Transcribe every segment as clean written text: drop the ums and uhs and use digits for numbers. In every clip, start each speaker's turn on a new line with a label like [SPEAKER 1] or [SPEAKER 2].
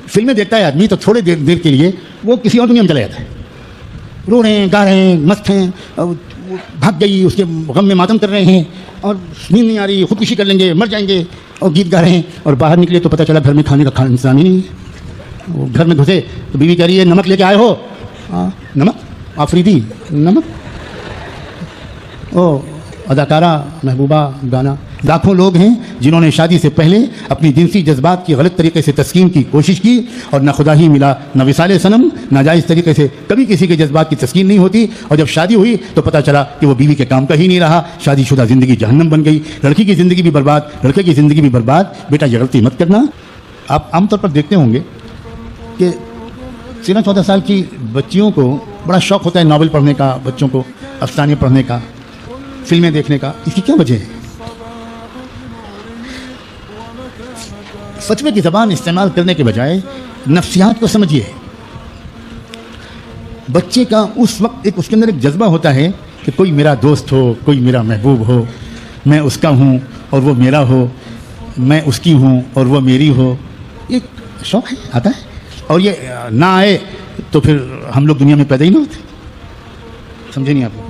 [SPEAKER 1] فلمیں دیکھتا ہے آدمی تو تھوڑے دیر کے لیے وہ کسی اور دنیا میں چلا جاتا ہے. رو رہے ہیں, گا رہے ہیں, مست ہیں, بھاگ گئی, اس کے غم میں ماتم کر رہے ہیں, اور نیند نہیں آ رہی, خودکشی کر لیں گے, مر جائیں گے, اور گیت گا رہے ہیں. اور باہر نکلے تو پتہ چلا گھر میں کھانے کا انتظام ہی نہیں ہے. وہ گھر میں گھسے تو بیوی کہہ رہی ہے نمک لے کے آئے ہو؟ نمک آفریدی نمک. او اداکارہ محبوبہ گانا. لاکھوں لوگ ہیں جنہوں نے شادی سے پہلے اپنی جنسی جذبات کی غلط طریقے سے تسکین کی کوشش کی, اور نہ خدا ہی ملا نہ وصال صنم. ناجائز طریقے سے کبھی کسی کے جذبات کی تسکین نہیں ہوتی, اور جب شادی ہوئی تو پتہ چلا کہ وہ بیوی کے کام کا ہی نہیں رہا. شادی شدہ زندگی جہنم بن گئی. لڑکی کی زندگی بھی برباد, لڑکے کی زندگی بھی برباد. بیٹا یہ غلطی مت کرنا. آپ عام طور پر دیکھتے ہوں گے کہ 13-14 سال کی بچیوں کو بڑا شوق ہوتا ہے ناول پڑھنے کا, بچوں کو افسانے پڑھنے کا, فلمیں دیکھنے کا. اس کی کیا وجہ ہے؟ فتوے کی زبان استعمال کرنے کے بجائے نفسیات کو سمجھیے. بچے کا اس وقت اس کے اندر ایک جذبہ ہوتا ہے کہ کوئی میرا دوست ہو, کوئی میرا محبوب ہو, میں اس کا ہوں اور وہ میرا ہو, میں اس کی ہوں اور وہ میری ہو. ایک شوق ہے, آتا ہے. اور یہ نہ آئے تو پھر ہم لوگ دنیا میں پیدا ہی نہ ہوتے. سمجھے نہیں آپ؟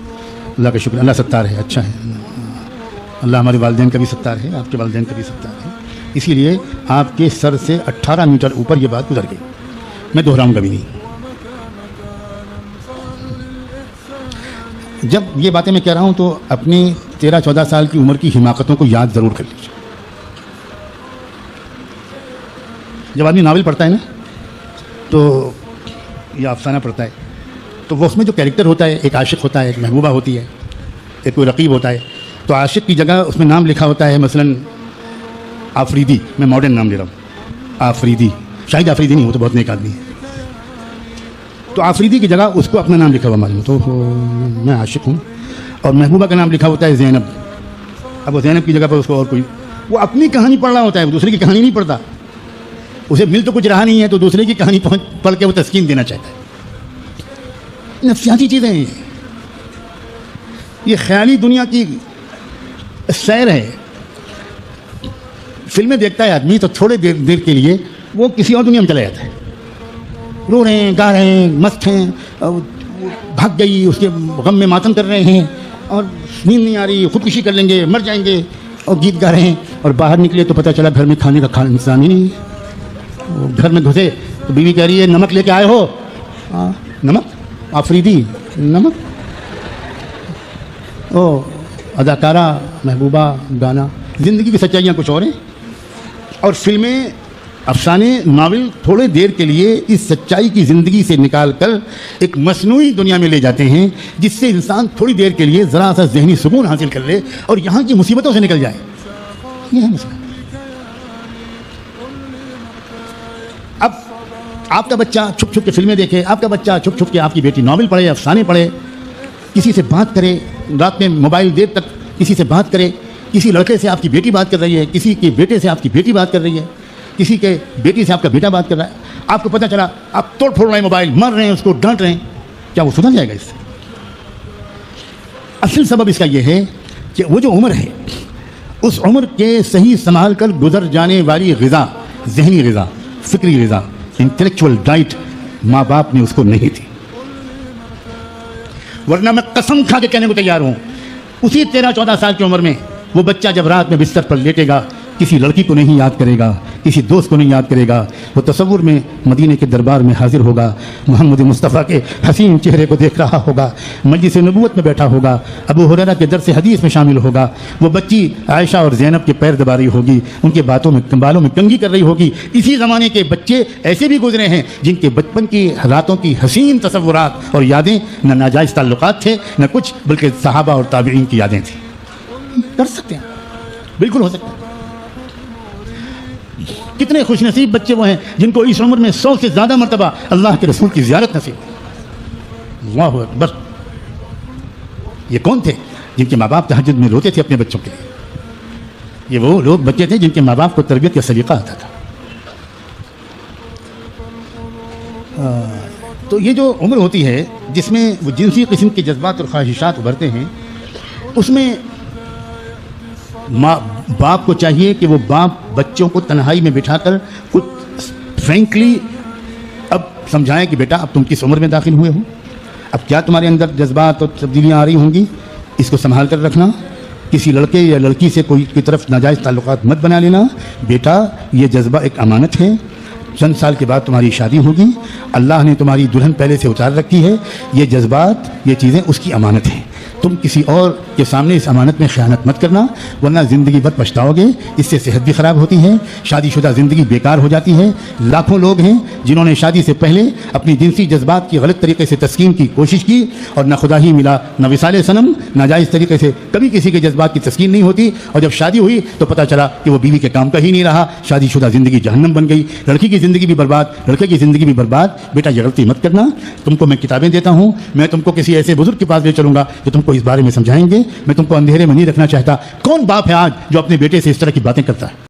[SPEAKER 1] اللہ کا شکر, اللہ ستار ہے, اچھا ہے. اللہ ہمارے والدین کا بھی ستار ہے, آپ کے والدین کا بھی ستار ہے. اسی لیے آپ کے سر سے 18 میٹر اوپر یہ بات گزر گئی. میں دہراؤں گا بھی نہیں. جب یہ باتیں میں کہہ رہا ہوں تو اپنی 13-14 سال کی عمر کی حماقتوں کو یاد ضرور کر لیجیے. جب آدمی ناول پڑھتا ہے نا تو یا افسانہ پڑھتا ہے تو وہ اس میں جو کیریکٹر ہوتا ہے, ایک عاشق ہوتا ہے, ایک محبوبہ ہوتی ہے, ایک کوئی رقیب ہوتا ہے. تو عاشق کی جگہ اس میں نام لکھا ہوتا ہے مثلاً آفریدی. میں ماڈرن نام لے رہا ہوں, آفریدی. شاید آفریدی نہیں, وہ تو بہت نیک آدمی ہے. تو آفریدی کی جگہ اس کو اپنا نام لکھا ہوا معلوم, تو میں عاشق ہوں. اور محبوبہ کا نام لکھا ہوتا ہے زینب. اب وہ زینب کی جگہ پر اس کو اور کوئی, وہ اپنی کہانی پڑھ رہا ہوتا ہے, وہ دوسرے کی کہانی نہیں پڑھتا. اسے مل تو کچھ رہا نہیں ہے تو دوسرے کی کہانی پڑھ کے وہ تسکین دینا چاہتا ہے. نفسیاتی چیزیں ہیں, یہ خیالی دنیا کی سیر ہے. فلمیں دیکھتا ہے آدمی تو تھوڑے دیر کے لیے وہ کسی اور دنیا میں چلا جاتا ہے. رو رہے ہیں, گا رہے ہیں, مست ہیں, بھاگ گئی, اس کے غم میں ماتم کر رہے ہیں, اور نیند نہیں آ رہی, خودکشی کر لیں گے, مر جائیں گے, اور گیت گا رہے ہیں. اور باہر نکلے تو پتہ چلا گھر میں کھانے کا انتظام ہی نہیں ہے. گھر میں گھسے تو بیوی کہہ رہی ہے نمک لے کے آئے ہو؟ نمک آفریدی نمک. او اداکارہ محبوبہ گانا. زندگی کی سچائیاں کچھ اور ہیں, اور فلمیں, افسانے, ناول تھوڑے دیر کے لیے اس سچائی کی زندگی سے نکال کر ایک مصنوعی دنیا میں لے جاتے ہیں, جس سے انسان تھوڑی دیر کے لیے ذرا سا ذہنی سکون حاصل کر لے اور یہاں کی مصیبتوں سے نکل جائے. یہ ہے مسئلہ. اب آپ کا بچہ چھپ چھپ کے فلمیں دیکھے, آپ کا بچہ چھپ چھپ کے آپ کی بیٹی ناول پڑھے, افسانے پڑھے, کسی سے بات کرے, رات میں موبائل دیر تک کسی سے بات کرے, کسی لڑکے سے آپ کی بیٹی بات کر رہی ہے, کسی کے بیٹے سے آپ کی بیٹی بات کر رہی ہے, کسی کے بیٹی سے آپ کا بیٹا بات کر رہا ہے. آپ کو پتہ چلا آپ توڑ پھوڑ رہے ہیں موبائل, مر رہے ہیں, اس کو ڈانٹ رہے ہیں. کیا وہ سدھر جائے گا اس سے؟ اصل سبب اس کا یہ ہے کہ وہ جو عمر ہے, اس عمر کے صحیح سنبھال کر گزر جانے والی غذا, ذہنی غذا, فکری غذا, انٹلیکچوئل ڈائٹ ماں باپ نے اس کو نہیں دی. ورنہ میں قسم کھا کے کہنے کو تیار ہوں, اسی 13-14 سال کی عمر میں وہ بچہ جب رات میں بستر پر لیٹے گا, کسی لڑکی کو نہیں یاد کرے گا, کسی دوست کو نہیں یاد کرے گا. وہ تصور میں مدینے کے دربار میں حاضر ہوگا, محمد مصطفیٰ کے حسین چہرے کو دیکھ رہا ہوگا, مجلس نبوت میں بیٹھا ہوگا, ابو ہریرہ کے درس حدیث میں شامل ہوگا. وہ بچی عائشہ اور زینب کے پیر دبا رہی ہوگی, ان کے بالوں میں کنگھی کر رہی ہوگی. اسی زمانے کے بچے ایسے بھی گزرے ہیں جن کے بچپن کی راتوں کی حسین تصورات اور یادیں نہ ناجائز تعلقات تھے نہ کچھ, بلکہ صحابہ اور تابعین کی یادیں تھیں. کر سکتے ہیں, بالکل ہو سکتا ہے. کتنے خوش نصیب بچے وہ ہیں جن کو اس عمر میں 100 سے زیادہ مرتبہ اللہ کے رسول کی زیارت نصیب ہوئی. اللہ اکبر. یہ کون تھے جن کے ماں باپ تہجد میں روتے تھے اپنے بچوں کے لیے؟ یہ وہ لوگ بچے تھے جن کے ماں باپ کو تربیت کا سلیقہ آتا تھا. تو یہ جو عمر ہوتی ہے جس میں وہ جنسی قسم کے جذبات اور خواہشات ابھرتے ہیں, اس میں ماں باپ کو چاہیے کہ وہ باپ بچوں کو تنہائی میں بٹھا کر کچھ فرینکلی اب سمجھائیں کہ بیٹا اب تم کس عمر میں داخل ہوئے ہو, اب کیا تمہارے اندر جذبات اور تبدیلیاں آ رہی ہوں گی, اس کو سنبھال کر رکھنا. کسی لڑکے یا لڑکی سے کوئی کی طرف ناجائز تعلقات مت بنا لینا. بیٹا یہ جذبہ ایک امانت ہے, چند سال کے بعد تمہاری شادی ہوگی, اللہ نے تمہاری دلہن پہلے سے اتار رکھی ہے, یہ جذبات یہ چیزیں اس کی امانت ہیں. تم کسی اور کے سامنے اس امانت میں خیانت مت کرنا, ورنہ زندگی بھر پچھتاؤ گے. اس سے صحت بھی خراب ہوتی ہے, شادی شدہ زندگی بیکار ہو جاتی ہے. لاکھوں لوگ ہیں جنہوں نے شادی سے پہلے اپنی جنسی جذبات کی غلط طریقے سے تسکین کی کوشش کی, اور نہ خدا ہی ملا نہ وصال صنم. ناجائز طریقے سے کبھی کسی کے جذبات کی تسکین نہیں ہوتی, اور جب شادی ہوئی تو پتہ چلا کہ وہ بیوی کے کام کا ہی نہیں رہا. شادی شدہ زندگی جہنم بن گئی, لڑکی کی زندگی بھی برباد, لڑکے کی زندگی بھی برباد. بیٹا یہ غلطی مت کرنا. تم کو میں کتابیں دیتا ہوں, میں تم کو کسی ایسے بزرگ کے پاس لے چلوں گا جو تم کو اس بارے میں سمجھائیں گے. میں تم کو اندھیرے میں نہیں رکھنا چاہتا. کون باپ ہے آج جو اپنے بیٹے سے اس طرح کی باتیں کرتا ہے؟